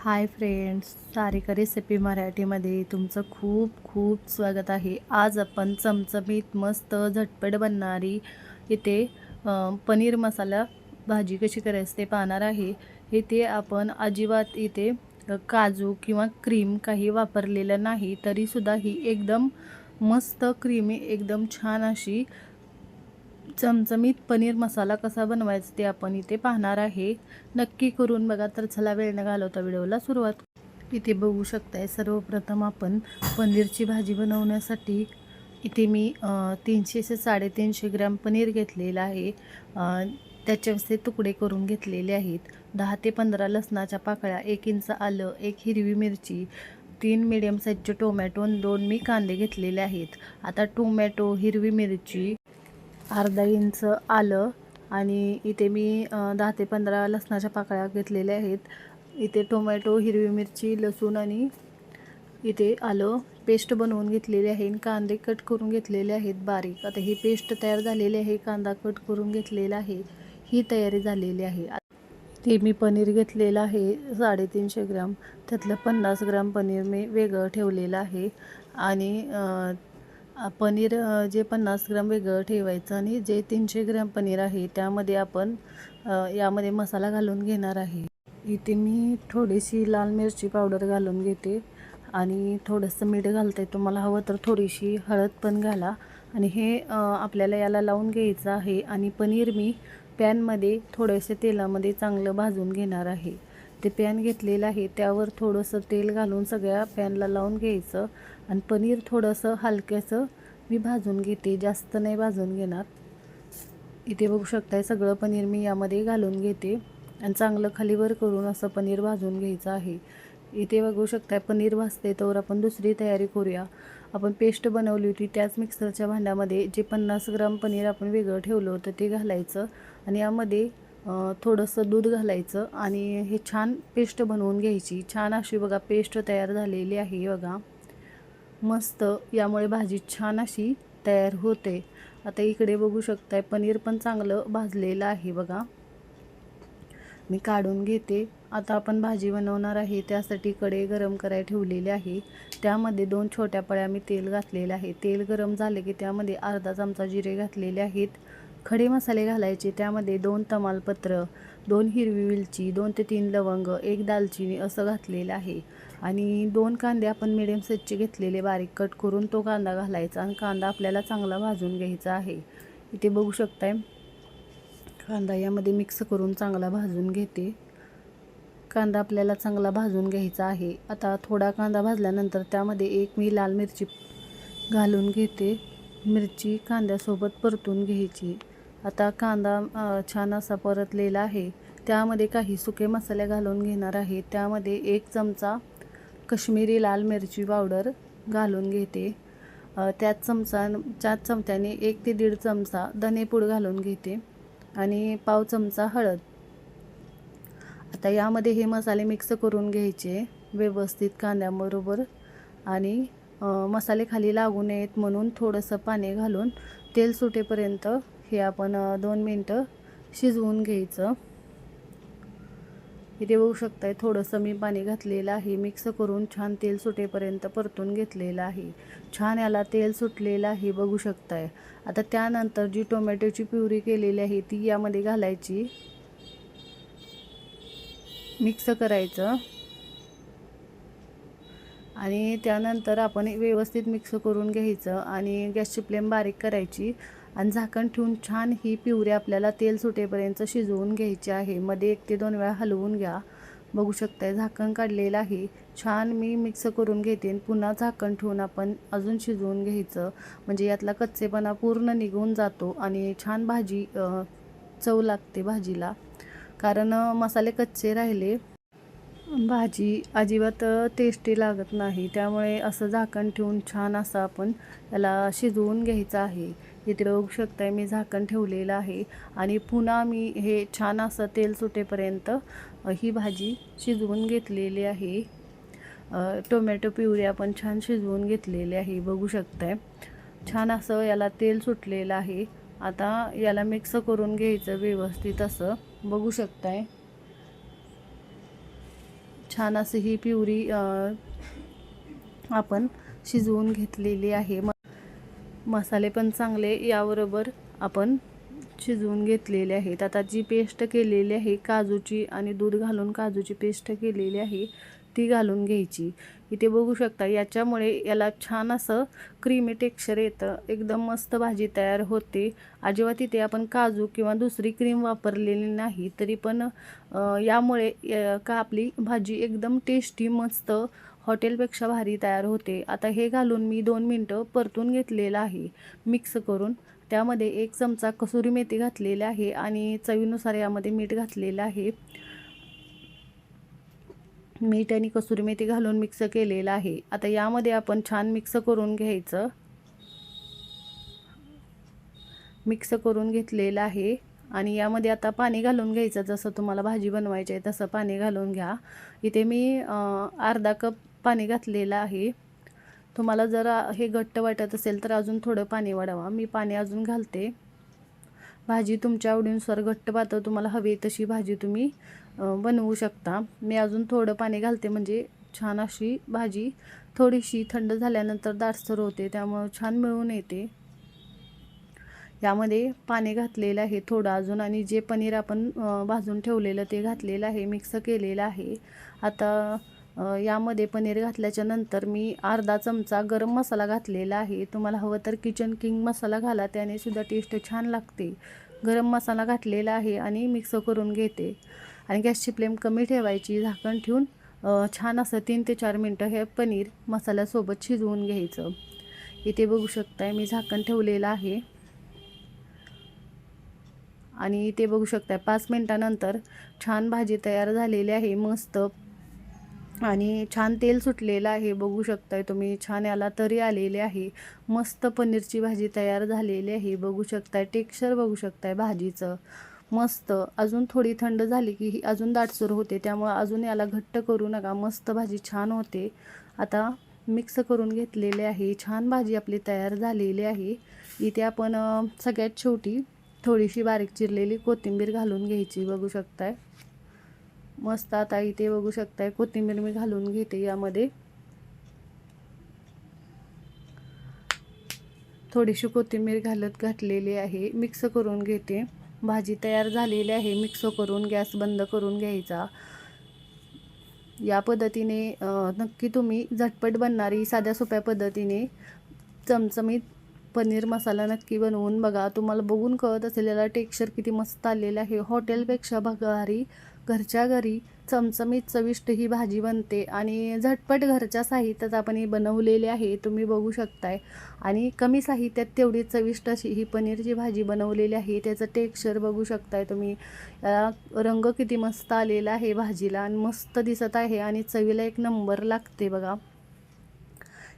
Hi friends, Sarika recipe मराठीमध्ये तुमचं खूप खूप स्वागत आहे. आज आपण चमचमीत मस्त झटपट बनणारी इथे पनीर मसाला भाजी कशी करायची ते पाहणार आहे. इथे आपण अजिबात इथे काजू किंवा क्रीम काही वापरलेलं नाही, तरीसुद्धा ही एकदम मस्त क्रीमी एकदम छान अशी चमचमीत पनीर मसाला कसा बनवायचा ते आपण इथे पाहणार आहे. नक्की करून बघा. तर चला वेळ न घालवता व्हिडिओला सुरुवात. इथे बघू शकताय, सर्वप्रथम आपण पनीरची भाजी बनवण्यासाठी इथे मी 300 ते 350 ग्रॅम पनीर घेतलेलं आहे. त्याचे तुकडे करून घेतलेले आहेत. 10 ते 15 लसणाच्या पाकळ्या, 1 इंच आलं, 1 हिरवी मिरची, 3 मीडियम साईजचे टोमॅटो, 2 मी कांदे घेतलेले आहेत. आता टोमॅटो, हिरवी मिरची, अर्धा इंच आलं आणि इथे मी 10 ते 15 लसणाच्या पाकळ्या घेतलेल्या आहेत. इथे टोमॅटो, हिरवी मिरची, लसूण आणि इथे आलं पेस्ट बनवून घेतलेली आहे. कांदे कट करून घेतलेले आहेत बारीक. आता ही पेस्ट तयार झालेली आहे. कांदा कट करून घेतलेला आहे. ही तयारी झालेली आहे. ते मी पनीर घेतलेलं आहे 350 ग्राम. त्यातलं 50 ग्राम पनीर मी वेगळं ठेवलेलं आहे आणि पनीर जे 50 ग्राम वेगळं ठेवायचं आणि जे 300 ग्राम पनीर आहे त्यामध्ये आपण यामध्ये मसाला घालून घेणार आहे. इथे मी थोडीशी लाल मिरची पावडर घालून घेते आणि थोडंसं मीठ घालते. तुम्हाला हवं तर थोडीशी हळद पण घाला आणि हे आपल्याला याला लावून घ्यायचं आहे. आणि पनीर मी पॅनमध्ये थोडेसे तेलामध्ये चांगलं भाजून घेणार आहे. ते पॅन घेतलेलं आहे, त्यावर थोडंसं तेल घालून सगळ्या पॅनला लावून घ्यायचं आणि पनीर थोडंसं हलक्याचं मी भाजून घेते, जास्त नाही भाजून घेणार. इथे बघू शकताय सगळं पनीर मी यामध्ये घालून घेते आणि चांगलं खालीवर करून असं पनीर भाजून घ्यायचं आहे. इथे बघू शकताय पनीर भाजते तर आपण दुसरी तयारी करूया. आपण पेस्ट बनवली होती त्याच मिक्सरच्या भांड्यामध्ये जे 50 ग्राम पनीर आपण वेगळं ठेवलं होतं ते घालायचं आणि यामध्ये थोडंसं दूध घालायचं आणि हे छान पेस्ट बनवून घ्यायची. छान अशी बघा पेस्ट तयार झालेली आहे बघा, मस्त. यामुळे भाजी छान अशी तयार होते. आता इकडे बघू शकताय पनीर पण चांगलं भाजलेलं आहे बघा. मी काढून घेते. आता आपण भाजी बनवणार आहे त्यासाठी कढई गरम करायला ठेवलेली आहे. त्यामध्ये 2 छोट्या पळ्या मी तेल घातलेलं आहे. तेल गरम झाले की त्यामध्ये अर्धा चमचा जिरे घातलेले आहेत. खडे मसाले घालायचे. त्यामध्ये 2 तमालपत्र, 2 हिरवी मिरची, 2 ते 3 लवंग, 1 दालचिनी असं घातलेलं आहे. आणि 2 कांदे आपण मिडियम साईजचे घेतलेले बारीक कट करून तो कांदा घालायचा आणि कांदा आपल्याला चांगला भाजून घ्यायचा आहे. इथे बघू शकताय कांदा यामध्ये मिक्स करून चांगला भाजून घेते. कांदा आपल्याला चांगला भाजून घ्यायचा आहे. आता थोडा कांदा भाजल्यानंतर त्यामध्ये 1 मी लाल मिरची घालून घेते. मिरची कांद्यासोबत परतून घ्यायची. आता कांदा छान असा परतलेला आहे. त्यामध्ये काही सुके मसाले घालून घेणार आहे. त्यामध्ये 1 चमचा कश्मीरी लाल मिरची पावडर घालून घेते. त्याच चमच्याने 1 ते 1.5 चमचा धनेपूड घालून घेते आणि पाव चमचा हळद. आता यामध्ये हे मसाले मिक्स करून घ्यायचे व्यवस्थित कांद्याबरोबर आणि मसाले खाली लागू नयेत म्हणून थोडंसं पाणी घालून तेल सुटेपर्यंत हे आपण 2 मिनटं शिजवून घ्यायचं. इथे बघू शकताय थोडंसं मी पाणी घातलेलं आहे. मिक्स करून छान तेल सुटेपर्यंत परतून घेतलेलं आहे. छान याला तेल सुटलेलं आहे बघू शकताय. आता त्यानंतर जी टोमॅटोची प्युरी केलेली आहे ती यामध्ये घालायची, मिक्स करायचं आणि त्यानंतर आपण व्यवस्थित मिक्स करून घ्यायचं आणि गॅसची फ्लेम बारीक करायची आणि झाकण ठेवून छान ही प्युरी आपल्याला तेल सुटेपर्यंत शिजवून घ्यायची आहे. मध्ये 1 ते 2 वेळा हलवून घ्या. बघू शकताय झाकण काढलेलं आहे. छान मी मिक्स करून घेते आणि पुन्हा झाकण ठेवून आपण अजून शिजवून घ्यायचं, म्हणजे यातला कच्चेपणा पूर्ण निघून जातो आणि छान भाजी चव लागते भाजीला. कारण मसाले कच्चे राहिले भाजी अजिबात टेस्टी लागत नाही. त्यामुळे असं झाकण ठेवून छान असं आपण याला शिजवून घ्यायचं आहे. इथे बघू शकताय मी झाकण ठेवलेलं आहे आणि पुन्हा मी हे छान असं तेल सुटेपर्यंत ही भाजी शिजवून घेतलेली आहे. टोमॅटो प्युरी आपण छान शिजवून घेतलेली आहे बघू शकताय. छान असं याला तेल सुटलेलं आहे. आता याला मिक्स करून घ्यायचं व्यवस्थित असं बघू शकताय. छान अशी ही प्युरी आपण शिजवून घेतलेली आहे. मसाले पण चांगले याबरोबर आपण शिजवून घेतलेले आहेत. आता जी पेस्ट केलेली आहे काजूची आणि दूध घालून काजूची पेस्ट केलेली आहे ती घालून घ्यायची. इथे बघू शकता याच्यामुळे याला छान असं क्रीमी टेक्स्चर येतं. एकदम मस्त भाजी तयार होते. अजिबात इथे आपण काजू किंवा दुसरी क्रीम वापरलेली नाही, तरी पण यामुळे का आपली भाजी एकदम टेस्टी मस्त हॉटेलपेक्षा भारी तयार होते. आता हे घालून मी 2 मिनटं परतून घेतलेलं आहे मिक्स करून. त्यामध्ये 1 चमचा कसुरी मेथी घातलेली आहे आणि चवीनुसार यामध्ये मीठ घातलेलं आहे. मीठ आणि कसुरी मेथी घालून मिक्स केलेलं आहे. आता यामध्ये आपण छान मिक्स करून घ्यायचं. मिक्स करून घेतलेलं आहे आणि यामध्ये आता पाणी घालून घ्यायचं. जसं तुम्हाला भाजी बनवायची आहे तसं पाणी घालून घ्या. इथे मी अर्धा कप पाणी घातलेलं आहे. तुम्हाला जर हे घट्ट वाटत असेल तर अजून थोडं पाणी वाढवा. मी पाणी अजून घालते. भाजी तुमच्या आवडीनुसार घट्ट पातळ तुम्हाला हवी तशी भाजी तुम्ही बनवू शकता. मी अजून थोडं पाणी घालते म्हणजे छान अशी भाजी थोडीशी थंड झाल्यानंतर दाटसर होते, त्यामुळे छान मिळून येते. यामध्ये पाणी घातलेलं आहे थोडं अजून आणि जे पनीर आपण भाजून ठेवलेलं ते घातलेलं आहे, मिक्स केलेलं आहे. आता यामध्ये पनीर घातल्याच्या नंतर मी अर्धा चमचा गरम मसाला घातलेला आहे. तुम्हाला हवं तर किचन किंग मसाला घाला, त्याने सुद्धा टेस्ट छान लागते. गरम मसाला घातलेला आहे आणि मिक्स करून घेते आणि गॅसची फ्लेम कमी ठेवायची. झाकण ठेवून छान असं 3 ते 4 मिनटं हे पनीर मसाल्यासोबत शिजवून घ्यायचं. इथे बघू शकताय मी झाकण ठेवलेलं आहे आणि इथे बघू शकताय 5 मिनटानंतर छान भाजी तयार झालेली आहे मस्त आणि छान तेल सुटलेलं आहे. बघू शकताय तुम्ही छान याला तरी आलेले आहे. मस्त पनीरची भाजी तयार झालेली आहे. बघू शकताय टेक्स्चर बघू शकताय भाजीचं मस्त. अजून थोडी थंड झाली की ही अजून दाटसर होते, त्यामुळे अजून याला घट्ट करू नका. मस्त भाजी छान होते. आता मिक्स करून घेतलेले आहे. छान भाजी आपली तयार झालेली आहे. इथे आपण सगळ्यात शेवटी थोडीशी बारीक चिरलेली कोथिंबीर घालून घ्यायची. बघू शकताय मस्त. आता इथे बघू शकताय कोथिंबीर मी घालून घेते. यामध्ये थोडीशी कोथिंबीर घातलेली आहे. मिक्स करून घेते. भाजी तयार झालेली आहे. मिक्स करून गॅस बंद करून घ्यायचा. या पद्धतीने नक्की तुम्ही झटपट बनणारी साध्या सोप्या पद्धतीने चमचमीत पनीर मसाला नक्की बनवून बघा. तुम्हाला बघून कळत असेल याला टेक्स्चर किती मस्त आलेलं आहे. हॉटेलपेक्षा भारी घरच्या घरी चमचमीत चविष्ट ही भाजी बनते आणि झटपट घरच्या साहित्यात आपण ही बनवलेली आहे. तुम्ही बघू शकताय आणि कमी साहित्यात तेवढी चविष्ट अशी ही पनीरची भाजी बनवलेली आहे. त्याचं टेक्स्चर बघू शकताय तुम्ही. रंग किती मस्त आलेला आहे भाजीला आणि मस्त दिसत आहे आणि चवीला एक नंबर लागते बघा.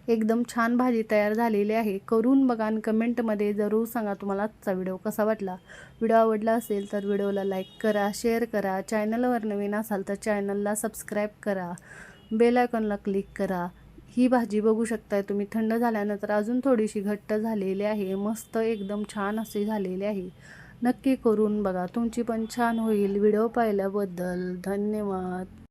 एकदम छान भाजी तयार झालेली आहे. करून बघा आणि कमेंटमध्ये जरूर सांगा तुम्हाला आजचा व्हिडिओ कसा वाटला. व्हिडिओ आवडला असेल तर व्हिडिओला लाईक करा, शेअर करा. चॅनलवर नवीन असाल तर चॅनलला सबस्क्राईब करा, बेल आयकॉनला क्लिक करा. ही भाजी बघू शकताय तुम्ही थंड झाल्यानंतर अजून थोडीशी घट्ट झालेली आहे. मस्त एकदम छान अशी झालेली आहे. नक्की करून बघा, तुमची पण छान होईल. व्हिडिओ पाहिल्याबद्दल धन्यवाद.